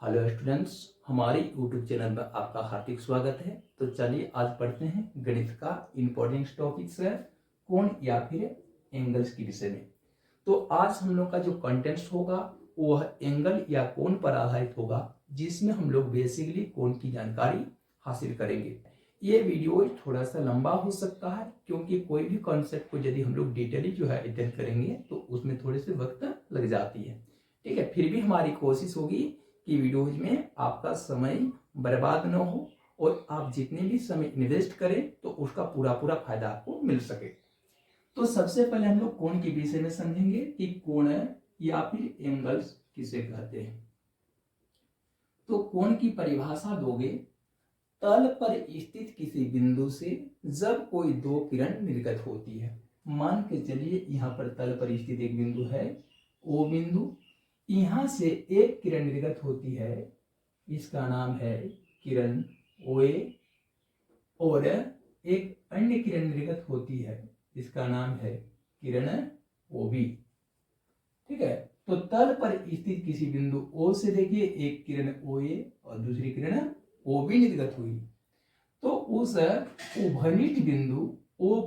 Hello students, हमारे YouTube channel में आपका हार्दिक स्वागत है। तो चलिए आज पढ़ते हैं गणित का इम्पोर्टेंट टॉपिक्स है कोण या फिर एंगल्स के विषय में। तो आज हम लोग का जो कंटेंट्स होगा वह एंगल या कोण पर आधारित होगा, जिसमें हम लोग बेसिकली कोण की जानकारी हासिल करेंगे। ये वीडियो थोड़ा सा लंबा हो सकता है क्योंकि कोई भी कॉन्सेप्ट को यदि हम लोग डिटेली जो है अध्ययन करेंगे तो उसमें थोड़े से वक्त लग जाती है। ठीक है, फिर भी हमारी कोशिश होगी कि वीडियोज में आपका समय बर्बाद न हो और आप जितने भी समय इन्वेस्ट करें तो उसका पूरा पूरा फायदा आपको मिल सके। तो सबसे पहले हम लोग कोण के विषय में समझेंगे कि कोण या फिर एंगल्स किसे कहते हैं। तो कोण की परिभाषा दोगे, तल पर स्थित किसी बिंदु से जब कोई दो किरण निर्गत होती है। मान के चलिए यहाँ पर तल पर स्थित एक बिंदु है, ओ बिंदु, यहां से एक किरण निर्गत होती है, इसका नाम है किरण ओए, और एक अन्य किरण निर्गत होती है, इसका नाम है किरण ओबी। ठीक है, तो तल पर स्थित किसी बिंदु ओ से देखिए एक किरण ओए और दूसरी किरण ओबी निर्गत हुई, तो उस उभयनिष्ठ बिंदु ओ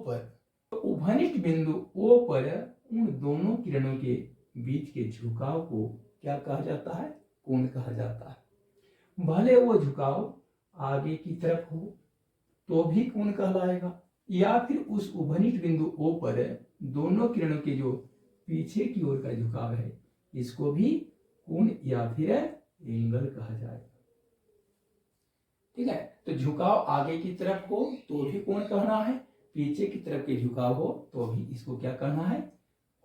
पर उन दोनों किरणों के बीच के झुकाव को क्या कहा जाता है? कोण कहा जाता है। भले वो झुकाव आगे की तरफ हो तो भी कोण कहलाएगा, या फिर उस उभयनिष्ठ बिंदु ओ पर दोनों किरणों के जो पीछे की ओर का झुकाव है इसको भी कोण या फिर एंगल कहा जाएगा। ठीक है, तो झुकाव आगे की तरफ हो तो भी कोण कहना है, पीछे की तरफ के झुकाव हो तो भी इसको क्या कहना है?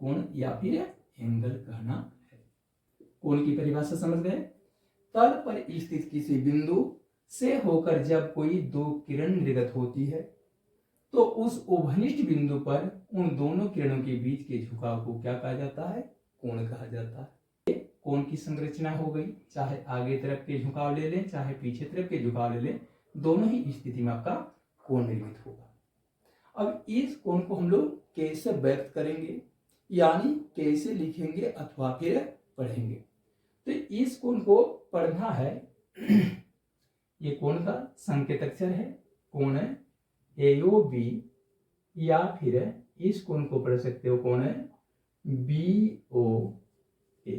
कोण या फिर एंगल कहना है। कोण की परिभाषा समझ गए। तल पर स्थित किसी बिंदु से होकर जब कोई दो किरण निर्गत होती है तो उस उभयनिष्ठ बिंदु पर उन दोनों किरणों के बीच के झुकाव को क्या कहा जाता है? कोण कहा जाता है। कोण की संरचना हो गई, चाहे आगे तरफ के झुकाव ले लें चाहे पीछे तरफ के झुकाव ले लें, दोनों ही स्थिति में आपका कोण निर्मित होगा। अब इस कोण को हम लोग कैसे व्यक्त करेंगे, यानी कैसे लिखेंगे अथवा फिर पढ़ेंगे। तो इस कोण को पढ़ना है, ये कोण का संकेत अक्षर है कोण AOB, या फिर इस कोण को पढ़ सकते हो कोण BOA।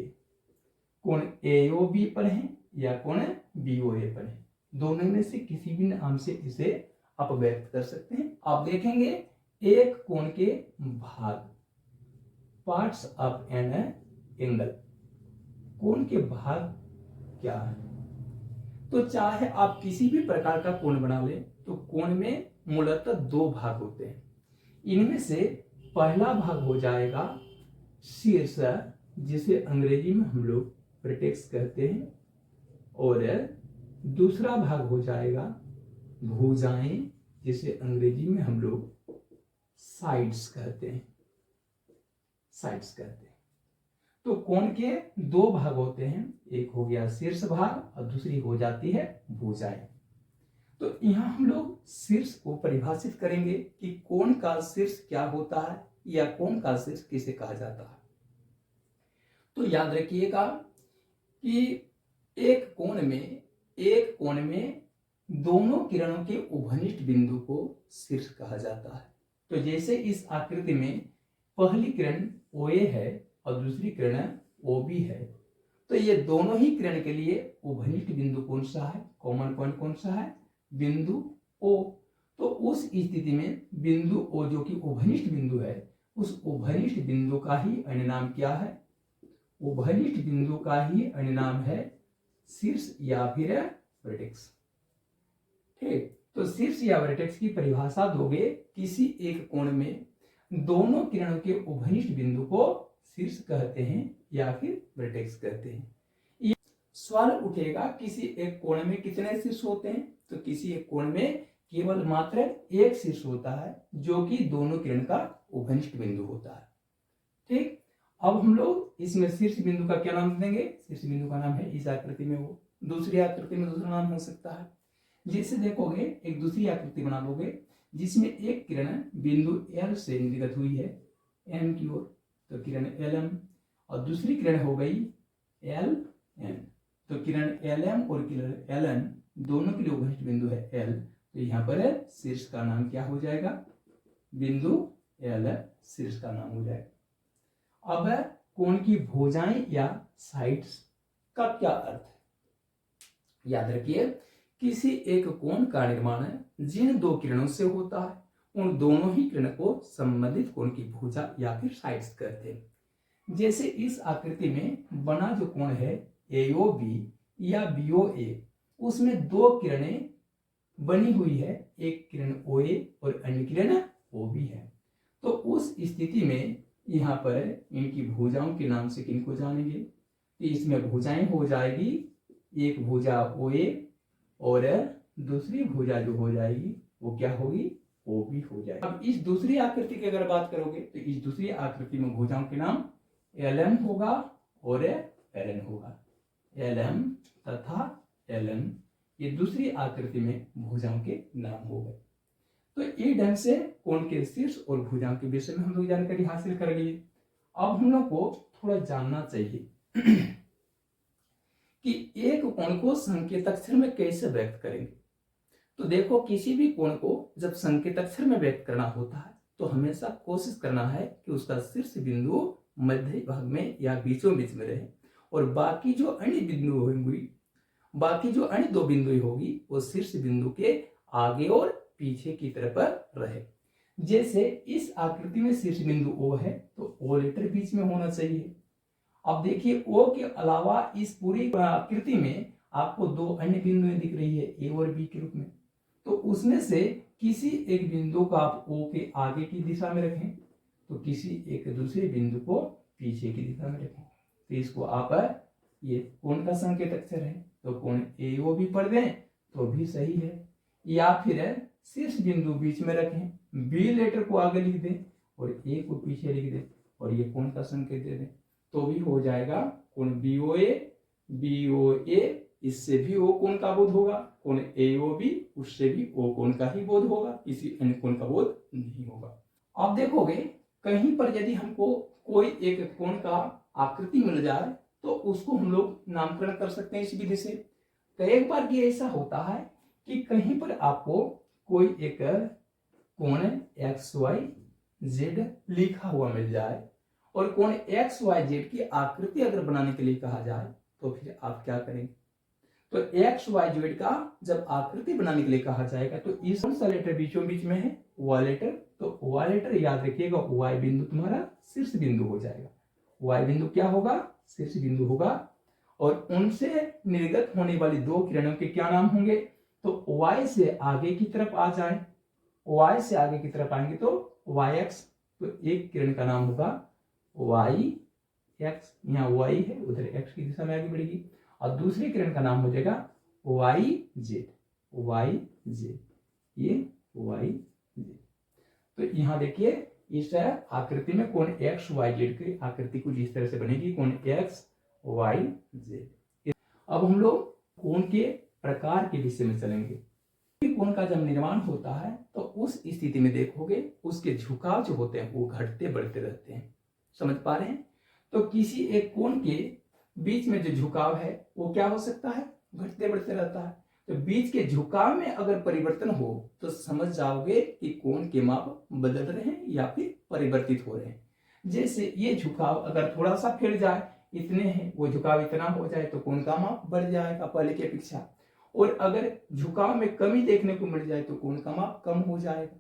कोण AOB पढ़ें या कोण BOA पढ़ें, दोनों में से किसी भी नाम से इसे आप व्यक्त कर सकते हैं। आप देखेंगे एक कोण के भाग, पार्ट्स ऑफ एन एंगल, कोण के भाग क्या है? तो चाहे आप किसी भी प्रकार का कोण बना ले तो कोण में मूलतः दो भाग होते हैं। इनमें से पहला भाग हो जाएगा शीर्ष, जिसे अंग्रेजी में हम लोग वर्टेक्स कहते हैं, और दूसरा भाग हो जाएगा भुजाएं, जिसे अंग्रेजी में हम लोग साइड्स कहते हैं। तो कोण के दो भाग होते हैं, एक हो गया शीर्ष भाग और दूसरी हो जाती है भुजाएं। तो यहां हम लोग शीर्ष को परिभाषित करेंगे कि कोण का शीर्ष क्या होता है या कोण का शीर्ष किसे कहा जाता है। तो याद रखिएगा कि एक कोण में दोनों किरणों के उभयनिष्ठ बिंदु को शीर्ष कहा जाता है। तो जैसे इस आकृति में पहली किरण OA है और दूसरी किरण OB है, तो ये दोनों ही किरण के लिए उभयनिष्ठ बिंदु कौन सा है? कॉमन पॉइंट कौन सा है? बिंदु O। तो उस स्थिति में बिंदु O जो कि उभयनिष्ठ बिंदु है, उस उभयनिष्ठ बिंदु का ही अन्य नाम क्या है? उभयनिष्ठ बिंदु का ही अन्य नाम है शीर्ष या फिर वर्टेक्स। ठीक, तो शीर्ष या वर्टेक्स की परिभाषा दोगे, किसी एक कोण में दोनों किरणों के उभयनिष्ठ बिंदु को शीर्ष कहते हैं या फिर वर्टेक्स कहते हैं। सवाल उठेगा किसी एक कोण में कितने शीर्ष होते हैं? तो किसी एक कोण में केवल मात्र एक शीर्ष होता है जो कि दोनों किरण का उभयनिष्ठ बिंदु होता है। ठीक, अब हम लोग इसमें शीर्ष बिंदु का क्या नाम देंगे? शीर्ष बिंदु का नाम है, इस आकृति में वो, दूसरी आकृति में दूसरा नाम हो सकता है। जैसे देखोगे एक दूसरी आकृति बना लोगे जिसमें एक किरण बिंदु L से निर्गत हुई है M की ओर, तो किरण LM, और दूसरी किरण हो गई LN, तो किरण LM और किरण LN दोनों के लिए घनिष्ठ बिंदु है L, तो यहाँ पर शीर्ष का नाम क्या हो जाएगा, बिंदु L शीर्ष का नाम हो जाएगा। अब कोण की भुजाएं या साइड्स का क्या अर्थ है, याद रखिए किसी एक कोण का निर्माण जिन दो किरणों से होता है उन दोनों ही किरण को संबंधित कोण की भुजा या फिर साइड्स कहते हैं। जैसे इस आकृति में बना जो कोण है AOB या BOA, उसमें दो किरणें बनी हुई है, एक किरण OA और अन्य किरण OB है। तो उस स्थिति में यहाँ पर इनकी भुजाओं के नाम से किनको जानेंगे, तो इसमें भुजाएं हो जाएगी, एक भुजा OA और दूसरी भुजा जो हो जाएगी वो क्या होगी, OB हो जाएगी। अब इस दूसरी आकृति की अगर बात करोगे तो इस दूसरी आकृति में भुजाओं के नाम LM होगा और LN होगा। LM तथा LN ये दूसरी आकृति में भुजाओं के नाम हो गए। तो ये ढंग से कोण के शीर्ष और भुजाओं के विषय में हम लोग जानकारी हासिल कर लिए। अब हम लोग को थोड़ा जानना चाहिए कि एक कोण को संकेताक्षर में कैसे व्यक्त करेंगे। तो देखो किसी भी कोण को जब संकेताक्षर में व्यक्त करना होता है तो हमेशा कोशिश करना है कि उसका शीर्ष बिंदु मध्य भाग में या बीचों बीच में रहे और बाकी जो अन्य बिंदु होंगी, बाकी जो अन्य दो बिंदु होगी वो शीर्ष बिंदु के आगे और पीछे की तरफ रहे। जैसे इस आकृति में शीर्ष बिंदु O है तो O लेटर बीच में होना चाहिए। अब देखिए O के अलावा इस पूरी आकृति में आपको दो अन्य बिंदुएं दिख रही है A और B के रूप में, तो उसमें से किसी एक बिंदु को आप O के आगे की दिशा में रखें तो किसी एक दूसरे बिंदु को पीछे की दिशा में रखें, तो इसको आप ये कोण का संकेत अक्षर है तो कोण AOB पढ़ दें तो भी सही है, या फिर शीर्ष बिंदु बीच में रखें, B लेटर को आगे लिख दें और A को पीछे लिख दें और ये कोण का संकेत दे दें तो भी हो जाएगा कोण BOA इससे भी O कोण का बोध होगा, कोण AOB उससे भी O कोण का ही बोध होगा, किसी अन्य कोण का बोध नहीं होगा। आप देखोगे कहीं पर यदि हमको कोई एक कोण का आकृति मिल जाए तो उसको हम लोग नामकरण कर सकते हैं इस विधि से। तो एक बार ये ऐसा होता है कि कहीं पर आपको कोई एक कोण XYZ लिखा हुआ मिल जाए और कोण XYZ की आकृति अगर बनाने के लिए कहा जाए तो फिर आप क्या करेंगे, तो XYZ का जब आकृति बनाने के लिए कहा जाएगा तो इस कौन सा लेटर बीचों बीच में है, Y लेटर, तो Y लेटर याद रखिएगा Y बिंदु तुम्हारा शीर्ष बिंदु हो जाएगा। Y बिंदु क्या होगा, शीर्ष बिंदु होगा और उनसे निर्गत होने वाली दो किरणों के क्या नाम होंगे, तो Y से आगे की तरफ आ जाए, Y से आगे की तरफ आएंगे तो YX, तो एक किरण का नाम होगा YX, यहाँ Y है उधर X की दिशा में आगे बढ़ेगी और दूसरी किरण का नाम हो जाएगा YZ, ये YZ। तो यहाँ देखिए इस आकृति में कोण XYZ की आकृति कुछ इस तरह से बनेगी, कोण XYZ। अब हम लोग कोण के प्रकार के विषय में चलेंगे। कोण का जब निर्माण होता है तो उस स्थिति में देखोगे उसके झुकाव जो होते हैं वो घटते बढ़ते रहते हैं, समझ पा रहे हैं। तो किसी एक कोण के बीच में जो झुकाव है वो क्या हो सकता है, घटते बढ़ते रहता है। तो बीच के झुकाव में अगर परिवर्तन हो तो समझ जाओगे कि कोण के माप बदल रहे हैं या फिर परिवर्तित हो रहे हैं। जैसे ये झुकाव अगर थोड़ा सा फिर जाए, इतने हैं, वो झुकाव इतना हो जाए तो कोण का माप बढ़ जाएगा पहले की अपेक्षा, और अगर झुकाव में कमी देखने को मिल जाए तो कोण का माप कम हो जाएगा।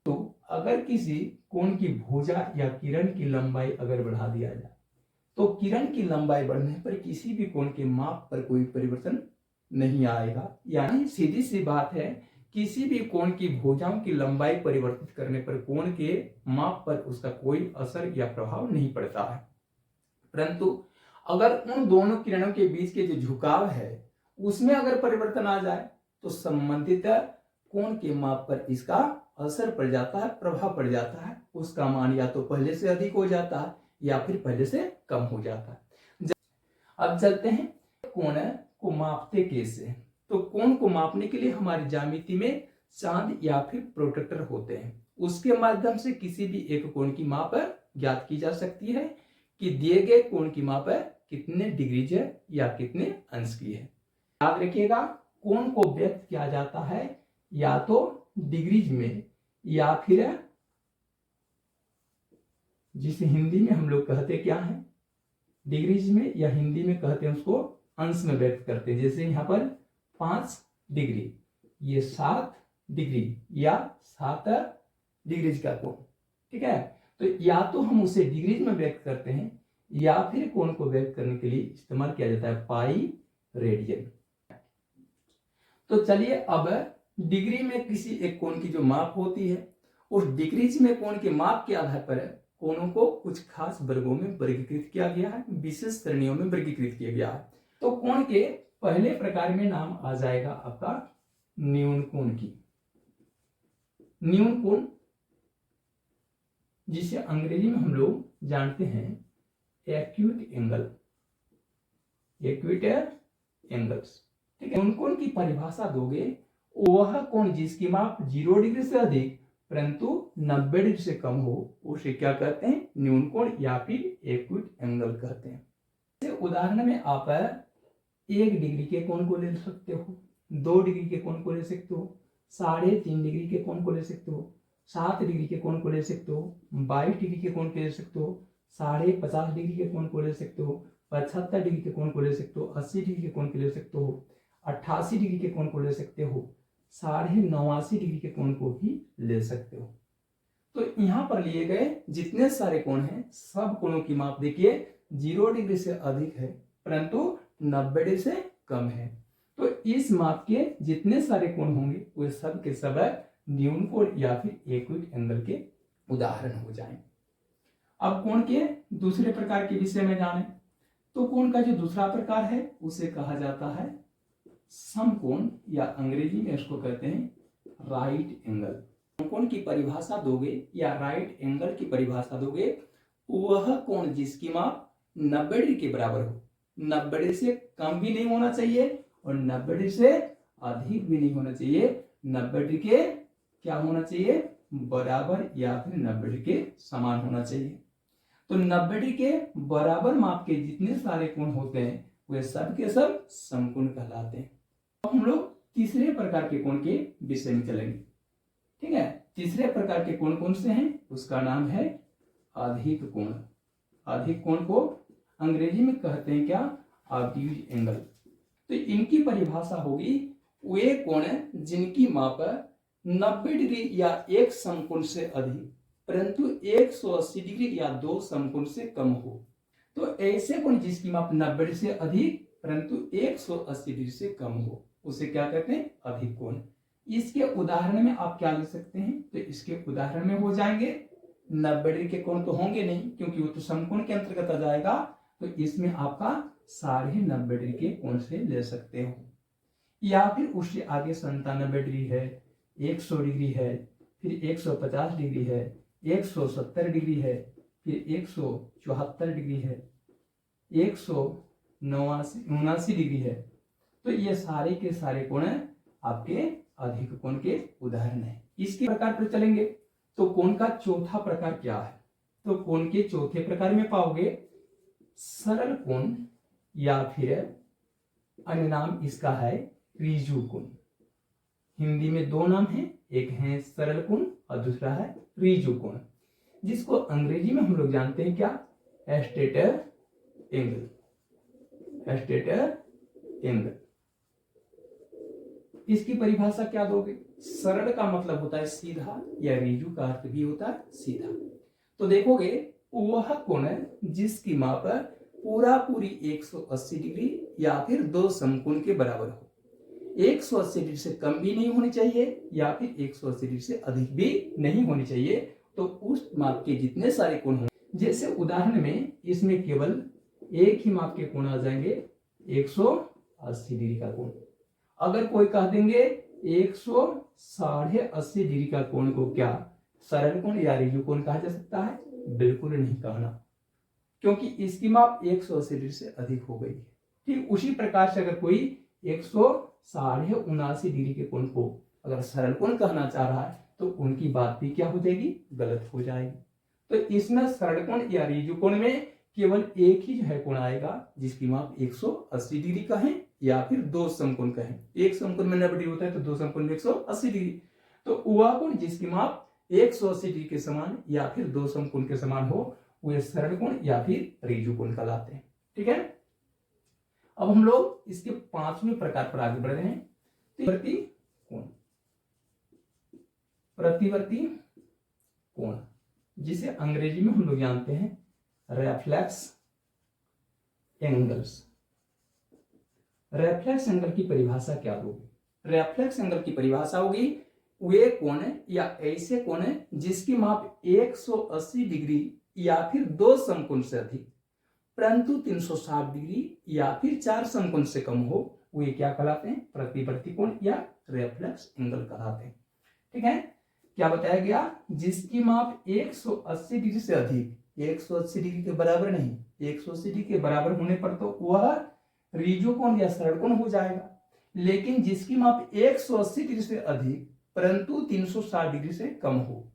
तो अगर किसी कोण की भुजा या किरण की लंबाई अगर बढ़ा दिया जाए तो किरण की लंबाई बढ़ने पर किसी भी कोण के माप पर कोई परिवर्तन नहीं आएगा। यानी सीधी सी बात है, किसी भी कोण की भुजाओं की लंबाई परिवर्तित करने पर कोण के माप पर उसका कोई असर या प्रभाव नहीं पड़ता है। परंतु अगर उन दोनों किरणों के बीच के जो झुकाव है उसमें अगर परिवर्तन आ जाए तो संबंधित कोण के माप पर इसका असर पड़ जाता है, प्रभाव पड़ जाता है, उसका मान या तो पहले से अधिक हो जाता है या फिर पहले से कम हो जाता है। अब चलते हैं कोण को मापते कैसे। तो कोण को मापने के लिए हमारी ज्यामिति में चांद या फिर प्रोट्रैक्टर होते हैं, उसके माध्यम से किसी भी एक कोण की माप ज्ञात की जा सकती है कि दिए गए कोण की माप कितने डिग्रीज है या कितने अंश की है। याद रखिएगा, कोण को व्यक्त किया जाता है या तो डिग्रीज में या फिर जिसे हिंदी में हम लोग कहते क्या है, डिग्रीज में, या हिंदी में कहते हैं उसको अंश में व्यक्त करते हैं। जैसे यहाँ पर 5 डिग्री, ये 7 डिग्री या 7 डिग्रीज का कोण, ठीक है। तो या तो हम उसे डिग्रीज में व्यक्त करते हैं या फिर कोण को व्यक्त करने के लिए इस्तेमाल किया जाता है पाई रेडियन। तो चलिए अब डिग्री में किसी एक कोण की जो माप होती है, उस डिग्रीज में कोण के माप के आधार पर कोणों को कुछ खास वर्गों में वर्गीकृत किया गया है, विशेष श्रेणियों में वर्गीकृत किया गया है। तो कोण के पहले प्रकार में नाम आ जाएगा आपका न्यून कोण की। न्यून कोण, जिसे अंग्रेजी में हम लोग जानते हैं एक्यूट एंगल, एक्यूट एंगल्स, ठीक है। न्यून कोण की परिभाषा दोगे, वह कोण जिसकी माप 0 डिग्री से अधिक परंतु 90 डिग्री से कम हो, उसे क्या कहते हैं, न्यून कोण या फिर एक्यूट एंगल कहते हैं। उदाहरण में आप 1 डिग्री के कोण को ले सकते हो, 2 डिग्री के कोण को ले सकते हो, 3.5 डिग्री के कोण को ले सकते हो, 7 डिग्री के कोण को ले सकते हो, 22 डिग्री के कोण को ले सकते हो, 50.5 डिग्री के कोण को ले सकते हो, 75 डिग्री के कोण को ले सकते हो, 80 डिग्री के कोण को ले सकते हो, 88 डिग्री के कोण को ले सकते हो, 89.5 डिग्री के कोण को भी ले सकते हो। तो यहाँ पर लिए गए जितने सारे कोण हैं, सब कोणों की माप देखिए 0 डिग्री से अधिक है परंतु 90 डिग्री से कम है। तो इस माप के जितने सारे कोण होंगे वे सब के सब न्यून कोण या फिर एक्यूट एंगल के उदाहरण हो जाएं। अब कोण के दूसरे प्रकार के विषय में जाने, तो कोण का जो दूसरा प्रकार है उसे कहा जाता है समकोण, या अंग्रेजी में इसको कहते हैं राइट एंगल। समकोण की परिभाषा दोगे या राइट एंगल की परिभाषा दोगे, वह कोण जिसकी माप 90 डिग्री के बराबर हो, 90 डिग्री से कम भी नहीं होना चाहिए और 90 डिग्री से अधिक भी नहीं होना चाहिए, 90 डिग्री के क्या होना चाहिए, बराबर या फिर 90 डिग्री के समान होना चाहिए। तो 90 डिग्री के बराबर माप के जितने सारे कोण होते हैं वे सब के सब समकोण कहलाते हैं। अब हम लोग तीसरे प्रकार के कोण के विषय में चलेंगे, ठीक है। तीसरे प्रकार के कोण कौन से हैं, उसका नाम है अधिक कोण। अधिक कोण को अंग्रेजी में कहते हैं क्या, ऑब्ट्यूज एंगल। तो इनकी परिभाषा होगी वे कोण जिनकी माप 90 डिग्री या एक समकोण से अधिक परंतु 180 डिग्री या 2 समकोण से कम हो। तो ऐसे कोण जिसकी माप 90 डिग्री से अधिक परंतु 180 डिग्री से कम हो, उसे क्या कहते हैं, अधिक कोण। इसके उदाहरण में आप क्या ले सकते हैं, तो इसके उदाहरण में हो जाएंगे 90 डिग्री के कोण तो होंगे नहीं क्योंकि वो तो समकोण के अंतर्गत आ जाएगा, तो इसमें आपका 90.5 डिग्री के कोण से ले सकते हो, या फिर उससे आगे 97 डिग्री है, 100 डिग्री है, फिर 150 डिग्री है, 170 डिग्री है, फिर 174 डिग्री है, 179 डिग्री है। तो ये सारे के सारे कोण आपके अधिक कोण के उदाहरण है। इसके प्रकार पर चलेंगे तो कोण का चौथा प्रकार क्या है, तो कोण के चौथे प्रकार में पाओगे सरल कोण, या फिर अन्य नाम इसका है ऋजु कोण। हिंदी में 2 नाम है, एक है सरल कोण और दूसरा है ऋजु कोण, जिसको अंग्रेजी में हम लोग जानते हैं क्या, एस्टेटर एंगल। एस्टेटर एंगल, इसकी परिभाषा क्या दोगे, सरल का मतलब होता है सीधा, या ऋजु का अर्थ भी होता है सीधा। तो देखोगे वह कोण जिसकी माप पूरी 180 डिग्री या फिर 2 समकोण के बराबर हो, 180 डिग्री से कम भी नहीं होनी चाहिए या फिर 180 डिग्री से अधिक भी नहीं होनी चाहिए। तो उस माप के जितने सारे कोण हों, जैसे उदाहरण में इसमें केवल एक ही माप के कोण आ जाएंगे, 180 डिग्री का कोण। अगर कोई कह देंगे 180 डिग्री का कोण को क्या सरल कोण या ऋजु कोण कहा जा सकता है, बिल्कुल नहीं कहना, क्योंकि इसकी माप 180 डिग्री से अधिक हो गई है। ठीक उसी प्रकार से अगर कोई 179 डिग्री के कोण को अगर सरल कोण कहना चाह रहा है तो उनकी बात भी क्या हो जाएगी, गलत हो जाएगी। तो इसमें सरल कोण या ऋजु कोण में केवल एक ही जो है कोण आएगा जिसकी माप 180 डिग्री का है, या फिर दो समकोण का है। एक समकोण में 90 डिग्री होता है तो दो समकोण में 180 डिग्री। तो वह कोण जिसकी माप 180 डिग्री के समान या फिर दो समकोण के समान हो वे सरल कोण या फिर ऋजु कोण कहलाते हैं। ठीक है, अब हम लोग इसके पांचवें प्रकार पर आगे बढ़ रहे हैं। प्रतिवर्ती कोण, प्रतिवर्ती कोण जिसे अंग्रेजी में हम लोग जानते हैं रेफ्लेक्स एंगल्स। रेफ्लेक्स एंगल की परिभाषा क्या होगी? रेफ्लेक्स एंगल की परिभाषा होगी वे कोण या ऐसे कोण जिसकी माप 180 डिग्री या फिर दो समकोण से अधिक परंतु 360 डिग्री या फिर चार समकोण से कम हो, वे क्या कहलाते हैं? प्रतिवर्ती कोण या रेफ्लेक्स एंगल कहलाते हैं। ठीक है, क्या बताया गया? जिसकी माप 180 डिग्री से अधिक, 180 डिग्री के बराबर नहीं, 180 डिग्री के बराबर होने पर तो वह ऋजु कोण या सरल कोण हो जाएगा, लेकिन जिसकी माप 180 डिग्री से अधिक परंतु 360 डिग्री से कम हो,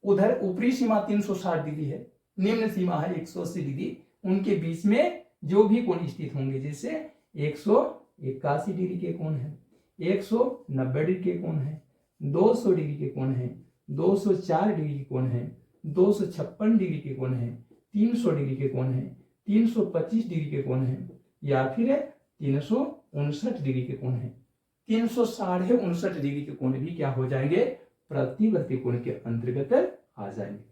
उधर ऊपरी सीमा 360 डिग्री है, निम्न सीमा है 180 डिग्री, उनके बीच में जो भी कोण स्थित होंगे, जैसे 181 डिग्री के कोण है, 190 डिग्री के कोण है, 200 डिग्री के कोण है, 204 डिग्री के कोण है, 256 डिग्री के कोण है, 300 डिग्री के कोण है, 325 डिग्री के कोण है, या फिर 359 डिग्री के कोण है। 359 डिग्री के कोण भी क्या हो जाएंगे? प्रतिवर्ती कोण के अंतर्गत आ जाएंगे।